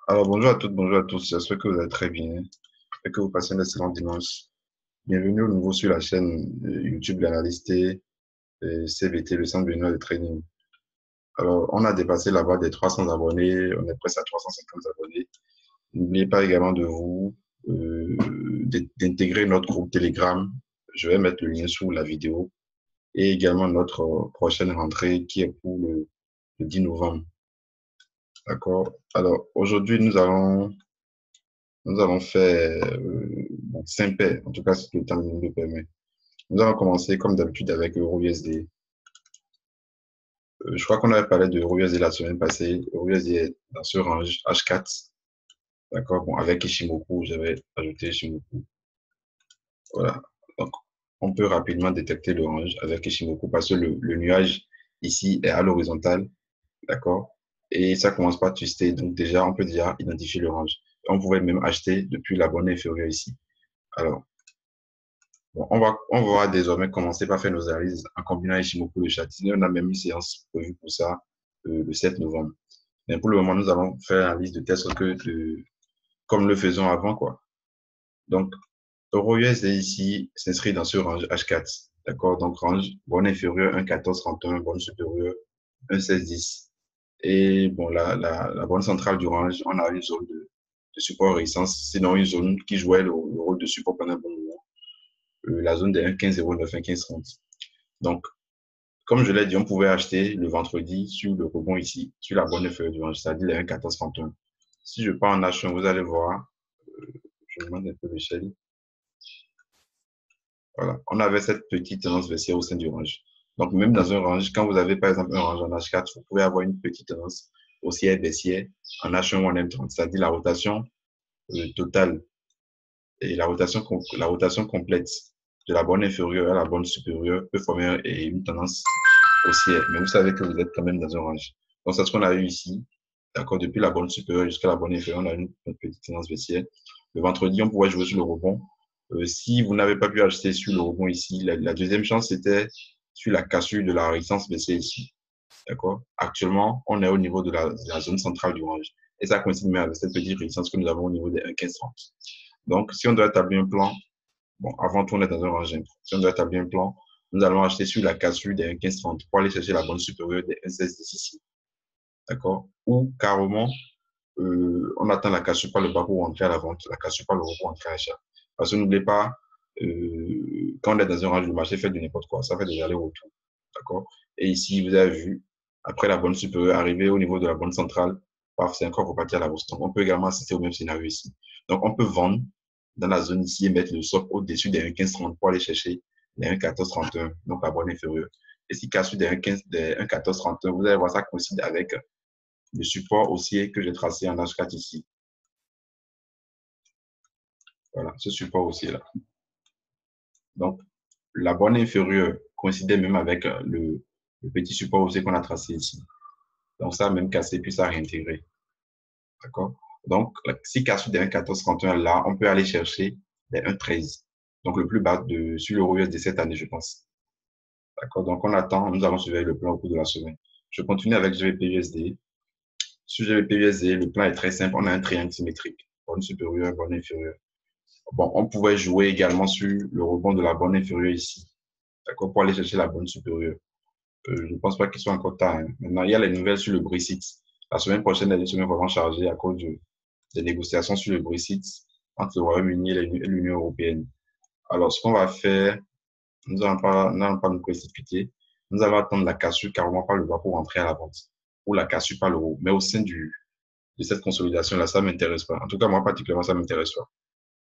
Alors, bonjour à toutes, bonjour à tous. J'espère que vous allez très bien et que vous passez un excellent dimanche. Bienvenue au nouveau sur la chaîne YouTube de l'analyste CVT, le Centre Benoît de Training. Alors, on a dépassé la barre des 300 abonnés. On est presque à 350 abonnés. N'oubliez pas également de vous d'intégrer notre groupe Telegram. Je vais mettre le lien sous la vidéo et également notre prochaine rentrée qui est pour le 10 novembre. D'accord. Alors, aujourd'hui, nous allons faire bon, 5 paires, en tout cas, si le temps nous le permet. Nous allons commencer comme d'habitude avec EuroUSD. Je crois qu'on avait parlé de EuroUSD la semaine passée. EuroUSD est dans ce range H4. D'accord. Bon, avec Ishimoku, j'avais ajouté Ishimoku. Voilà. Donc, on peut rapidement détecter le range avec Ishimoku parce que le nuage ici est à l'horizontale. D'accord. Et ça commence par twister. Donc, déjà, on peut déjà identifier le range. On pouvait même acheter depuis la bonne inférieure ici. Alors, bon, on va désormais commencer par faire nos analyses en combinant Ishimoku et Châtillon. On a même une séance prévue pour ça le 7 novembre. Mais pour le moment, nous allons faire l'analyse de telle sorte que, comme le faisons avant, quoi. Donc, Euro USD ici s'inscrit dans ce range H4. D'accord? Donc, range bonne inférieure 1,1431, bonne supérieure 1,1610. Et bon, la bonne centrale du range, on a une zone de support résistance, sinon une zone qui jouait le rôle de support pendant un bon moment. La zone des 1,1509, 1,1530. Donc, comme je l'ai dit, on pouvait acheter le vendredi sur le rebond ici, sur la bonne feuille du range, c'est-à-dire les 1,1431. Si je pars en H1, vous allez voir, je demande un peu l'échelle. Voilà, on avait cette petite tendance baissière au sein du range. Donc, même dans un range, quand vous avez par exemple un range en H4, vous pouvez avoir une petite tendance haussière baissière en H1 ou en M30, c'est-à-dire la rotation totale et la rotation complète de la bonne inférieure à la bonne supérieure peut former une tendance haussière. Mais vous savez que vous êtes quand même dans un range. Donc, c'est ce qu'on a eu ici. D'accord, depuis la bonne supérieure jusqu'à la bonne inférieure, on a une petite tendance baissière. Le vendredi, on pourrait jouer sur le rebond. Si vous n'avez pas pu acheter sur le rebond ici, la deuxième chance, c'était sur la cassure de la résistance baissière ici. D'accord. Actuellement, on est au niveau de la zone centrale du range. Et ça coïncide même avec cette petite résistance que nous avons au niveau des 1,1530. Donc, si on doit établir un plan, bon, avant tout, on est dans un range. Si on doit établir un plan, nous allons acheter sur la cassure des 1,1530 pour aller chercher la bonne supérieure des 1,1610 ici. D'accord. Ou carrément, on attend la cassure par le bas pour rentrer à la vente, la cassure par le haut pour rentrer à l'achat. Parce que n'oubliez pas, quand on est dans un range, le marché fait de n'importe quoi. Ça fait des allers-retours. D'accord. Et ici, vous avez vu, après la bonne supérieure, arriver au niveau de la bonne centrale, paf, c'est encore reparti à la hausse. Donc, on peut également assister au même scénario ici. Donc, on peut vendre dans la zone ici et mettre le stop au-dessus des 1,1530 pour aller chercher les 1,1431, donc la bonne inférieure. Et si casse des 1,1431, vous allez voir ça coïncide avec le support haussier que j'ai tracé en H4 ici. Voilà, ce support haussier-là. Donc, la bonne inférieure coïncidait même avec le petit support haussier qu'on a tracé ici. Donc, ça a même cassé, puis ça a réintégré. D'accord? Donc, si casse des 1,1431 là, on peut aller chercher les 1,13. Donc, le plus bas sur l'euro US de cette année, je pense. D'accord? Donc, on attend, nous allons surveiller le plan au cours de la semaine. Je continue avec GBP-USD. Sur GBP-USD, le plan est très simple. On a un triangle symétrique. Bonne supérieure, bonne inférieure. Bon, on pouvait jouer également sur le rebond de la bonne inférieure ici. D'accord? Pour aller chercher la bonne supérieure. Je ne pense pas qu'il soit encore tard. Hein. Maintenant, il y a les nouvelles sur le Brexit. La semaine prochaine, elle est une semaine vraiment chargée à cause des négociations sur le Brexit entre le Royaume-Uni et l'Union européenne. Alors, ce qu'on va faire, nous n'allons pas nous précipiter. Nous allons attendre la cassure carrément par le bas pour rentrer à la vente. Ou la cassure par le haut. Mais au sein de cette consolidation-là, ça ne m'intéresse pas. En tout cas, moi, particulièrement, ça ne m'intéresse pas.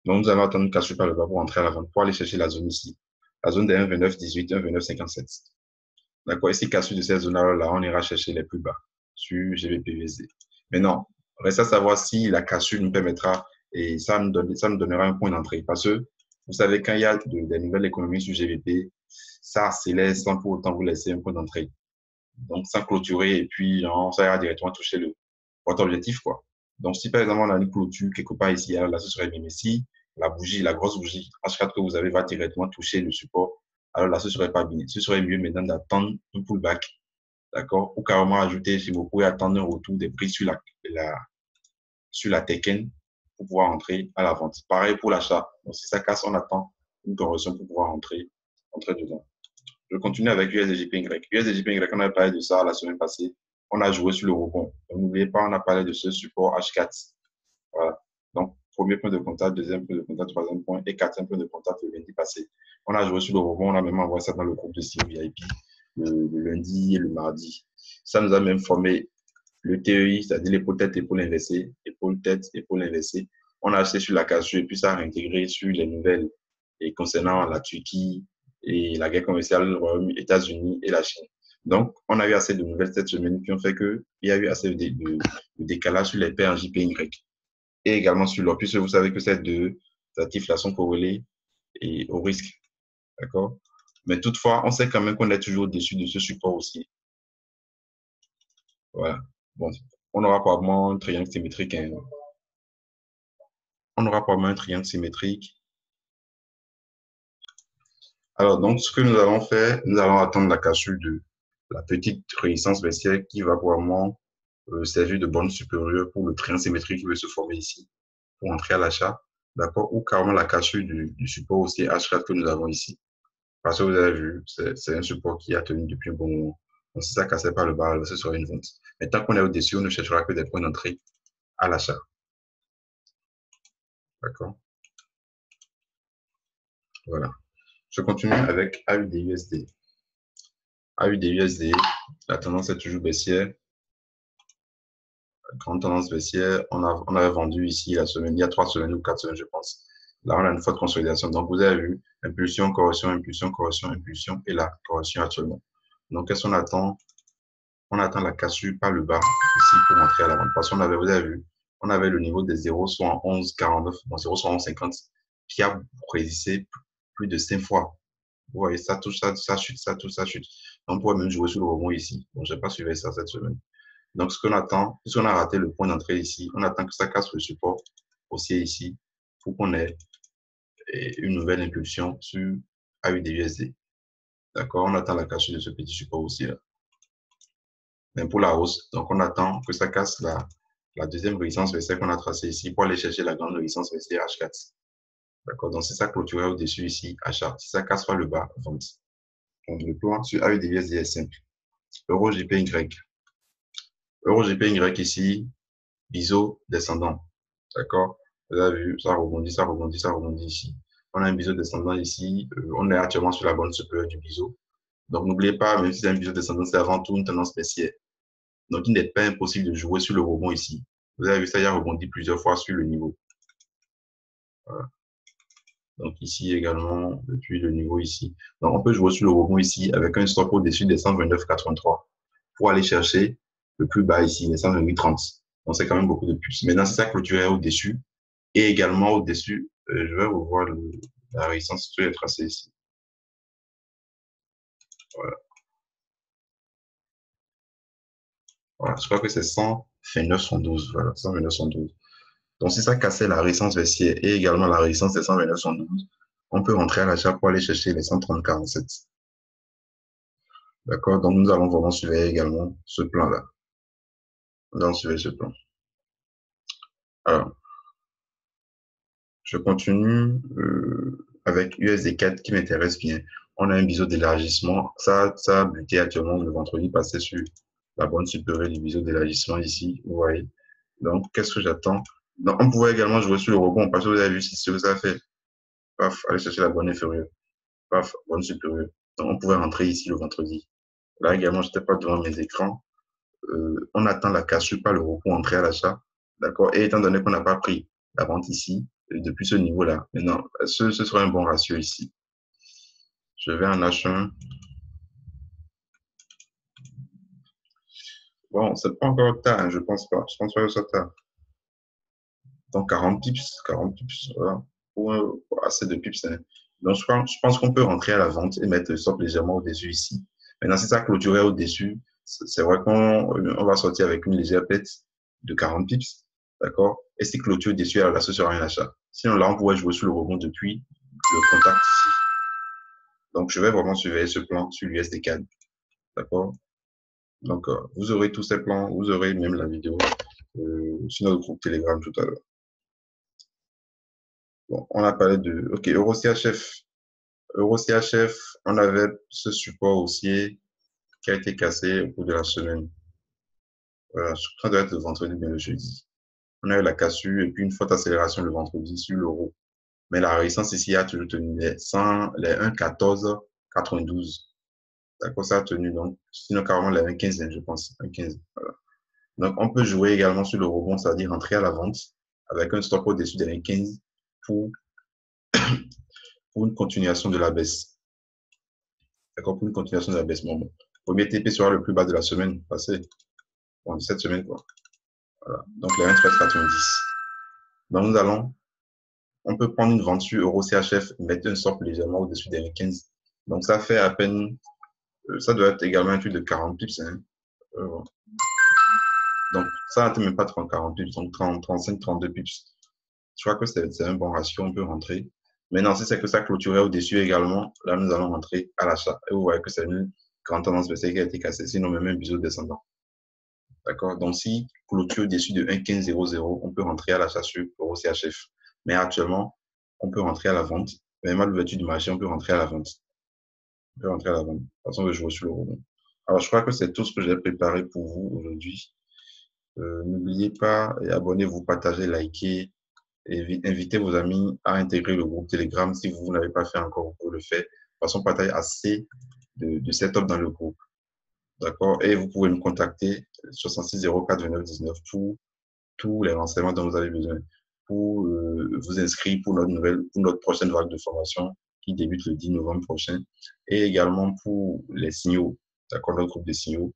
Donc, nous allons attendre une cassure par le bas pour rentrer à la vente, pour aller chercher la zone ici. La zone des 1,2918, 1,2957. D'accord? Et si cassure de cette zone-là, on ira chercher les plus bas sur GBP-USD. Mais non, reste à savoir si la cassure nous permettra, et ça nous donnera un point d'entrée. Parce que, vous savez, quand il y a des nouvelles économies sur GBP, ça accélère sans pour autant vous laisser un point d'entrée. Donc, sans clôturer, et puis, ça ira directement toucher votre objectif, quoi. Donc, si par exemple, on a une clôture quelque part ici, alors là, ce serait bien. Mais si la bougie, la grosse bougie H4 que vous avez va directement toucher le support, alors là, ce serait pas bien. Ce serait mieux maintenant d'attendre un pullback, d'accord? Ou carrément ajouter chez beaucoup et attendre un retour des prix sur sur la Tekken pour pouvoir entrer à la vente. Pareil pour l'achat. Donc, si ça casse, on attend une correction pour pouvoir entrer dedans. Je continue avec USDJPY. USDJPY, on a parlé de ça la semaine passée. On a joué sur le rebond. N'oubliez pas, on a parlé de ce support H4. Voilà. Donc, premier point de contact, deuxième point de contact, troisième point et quatrième point de contact le lundi passé. On a joué sur le rebond, on a même envoyé ça dans le groupe de Steam VIP le lundi et le mardi. Ça nous a même formé le TEI, c'est-à-dire l'épaule tête, épaule inversée, épaule tête, épaule inversée. On a acheté sur la cassure et puis ça a réintégré sur les nouvelles et concernant la Turquie et la guerre commerciale États-Unis et la Chine. Donc, on a eu assez de nouvelles cette semaine qui ont fait qu'il y a eu assez de décalage sur les paires en JPY et également sur l'or, puisque vous savez que ces deux actifs-là sont corrélés et au risque. D'accord? Mais toutefois, on sait quand même qu'on est toujours au-dessus de ce support aussi. Voilà. Bon, on aura probablement un triangle symétrique. Hein. On aura probablement un triangle symétrique. Alors, donc, ce que nous allons faire, nous allons attendre la cassure de la petite résistance baissière qui va probablement servir de borne supérieure pour le triangle symétrique qui veut se former ici pour entrer à l'achat. D'accord? Ou carrément la cassure du support aussi H4 que nous avons ici. Parce que vous avez vu, c'est un support qui a tenu depuis un bon moment. Donc, si ça cassait par le bas, ce serait une vente. Mais tant qu'on est au-dessus, on ne cherchera que des points d'entrée à l'achat. D'accord? Voilà. Je continue avec AUDUSD. AUDUSD, la tendance est toujours baissière. Grande tendance baissière. On avait vendu ici la semaine, il y a 3 semaines ou 4 semaines, je pense. Là, on a une forte consolidation. Donc, vous avez vu, impulsion, correction, impulsion, correction, impulsion et la correction actuellement. Donc, qu'est-ce qu'on attend? On attend la cassure par le bas ici pour entrer à la vente. Parce qu'on avait, vous avez vu, on avait le niveau des 0,7149, bon, 0,7150 qui a résisté plus de 5 fois. Vous voyez, ça touche, ça chute, ça touche, ça chute. On pourrait même jouer sur le rebond ici. Bon, je n'ai pas suivi ça cette semaine. Donc, ce qu'on attend, puisqu'on a raté le point d'entrée ici, on attend que ça casse le support haussier ici pour qu'on ait une nouvelle impulsion sur AUDUSD. D'accord? On attend la cassure de ce petit support aussi là. Mais pour la hausse, donc on attend que ça casse la deuxième résistance baissière qu'on a tracée ici pour aller chercher la grande résistance baissière H4. D'accord? Donc, c'est ça clôturé au-dessus ici, achat. Si ça casse par le bas, vente. Donc, le plan sur AUDUSD est simple. EURJPY. EURJPY ici, biseau descendant. D'accord? Vous avez vu, ça rebondit, ça rebondit, ça rebondit ici. On a un biseau descendant ici. On est actuellement sur la bande supérieure du biseau. Donc, n'oubliez pas, même si c'est un biseau descendant, c'est avant tout une tendance baissière. Donc, il n'est pas impossible de jouer sur le rebond ici. Vous avez vu, ça y a rebondi plusieurs fois sur le niveau. Voilà. Donc, ici également, depuis le niveau ici. Donc, on peut jouer sur le rebond ici avec un stop au-dessus des 129,83 pour aller chercher le plus bas ici, les 128,30. Donc, c'est quand même beaucoup de plus. Maintenant, si ça clôturait au-dessus et également au-dessus, je vais revoir la résistance que j'ai tracée ici. Voilà. Voilà, je crois que c'est 129,112. Voilà, 129,112. Donc, si ça cassait la résistance baissière et également la résistance des 129,112, on peut rentrer à l'achat pour aller chercher les 130,47. D'accord? Donc, nous allons vraiment surveiller également ce plan-là. Nous allons surveiller ce plan. Alors, je continue avec USD4 qui m'intéresse bien. On a un biseau d'élargissement. Ça a buté actuellement le vendredi passé sur la bande supérieure du biseau d'élargissement ici. Vous voyez. Donc, qu'est-ce que j'attends? Donc, on pourrait également jouer sur le rebond parce que vous avez vu ce que ça a fait. Paf, aller chercher la bande inférieure. Paf, bande supérieure. Donc, on pouvait rentrer ici le vendredi. Là également, je n'étais pas devant mes écrans. On attend la cassure par le rebond pour entrer à l'achat. D'accord? Et étant donné qu'on n'a pas pris la vente ici, depuis ce niveau-là, maintenant, ce sera un bon ratio ici. Je vais en H1. Bon, c'est pas encore tard, hein, je pense pas. Je pense pas que ce soit tard. Donc, 40 pips, voilà. Pour assez de pips. Hein. Donc, je pense qu'on peut rentrer à la vente et mettre le stop légèrement au-dessus ici. Maintenant, si ça clôturait au-dessus, c'est vrai qu'on va sortir avec une légère pète de 40 pips. D'accord? Et si clôture au-dessus, alors là, ce sera un achat. Sinon, là, on pourrait jouer sur le rebond depuis le contact ici. Donc, je vais vraiment surveiller ce plan sur l'USD4. D'accord? Donc, vous aurez tous ces plans, vous aurez même la vidéo sur notre groupe Telegram tout à l'heure. Bon, on a parlé de... OK, EuroCHF. EuroCHF, on avait ce support haussier qui a été cassé au cours de la semaine. Voilà, ça doit être le vendredi, bien le jeudi. On a eu la cassure et puis une forte accélération le vendredi sur l'euro. Mais la résistance ici a toujours tenu les 1,1492. D'accord, ça a tenu donc, sinon carrément les 1,15, je pense. 1,15, voilà. Donc, on peut jouer également sur le rebond, c'est-à-dire rentrer à la vente avec un stop au-dessus des 1,15 pour, pour une continuation de la baisse. D'accord, pour une continuation de la baisse. Bon, premier TP sera le plus bas de la semaine passée. Bon, de cette semaine, quoi. Voilà. Donc, les 1,1390. Donc, on peut prendre une vente sur EuroCHF, mettre un stop légèrement au-dessus des 1,15. Donc, ça fait à peine, ça doit être également un truc de 40 pips. Hein. Donc, ça n'atteint même pas 30, 40 pips, donc 30, 35, 32 pips. Je crois que c'est un bon ratio, on peut rentrer. Maintenant, si c'est que ça clôturait au-dessus également, là, nous allons rentrer à l'achat. Et vous voyez que c'est une grande tendance baissière qui a été cassée, sinon même un biseau descendant. D'accord? Donc, si clôture au-dessus de 1,1500, on peut rentrer à l'achat sur EuroCHF. Mais actuellement, on peut rentrer à la vente. Même à l'ouverture du marché, on peut rentrer à la vente. On peut rentrer à la vente. De toute façon, on va jouer sur le rebond. Alors, je crois que c'est tout ce que j'ai préparé pour vous aujourd'hui. N'oubliez pas, abonnez-vous, partagez, likez. Et invitez vos amis à intégrer le groupe Telegram. Si vous n'avez pas fait encore, vous pouvez le faire. De toute façon, partagez assez de setup dans le groupe. D'accord? Et vous pouvez me contacter 66 04 29 19 pour tous les renseignements dont vous avez besoin. Pour vous inscrire pour notre prochaine vague de formation qui débute le 10 novembre prochain. Et également pour les signaux. D'accord? Notre groupe de signaux.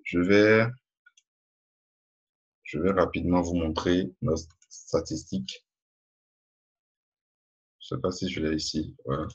Je vais rapidement vous montrer nos statistiques. Je ne sais pas si je l'ai ici. Voilà.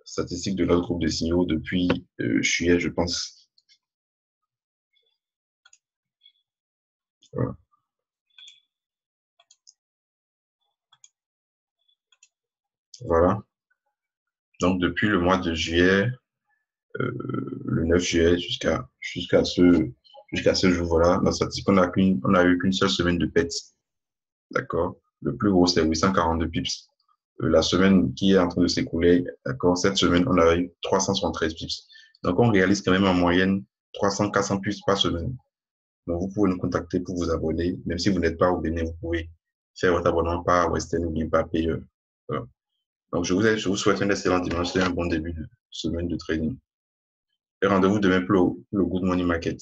Statistiques de notre groupe de signaux depuis juillet, je pense. Voilà. Voilà. Donc, depuis le mois de juillet, le 9 juillet jusqu'à ce jour-là, la statistique, on a eu qu'une seule semaine de pète. D'accord? Le plus gros, c'est 842 pips. La semaine qui est en train de s'écouler, d'accord, cette semaine, on a eu 373 pips. Donc, on réalise quand même en moyenne 300, 400 pips par semaine. Donc, vous pouvez nous contacter pour vous abonner. Même si vous n'êtes pas au Bénin, vous pouvez faire votre abonnement par Western ou bien par Payer. Voilà. Donc, je vous souhaite un excellent dimanche et un bon début de semaine de trading. Et rendez-vous demain pour le Good Morning Market.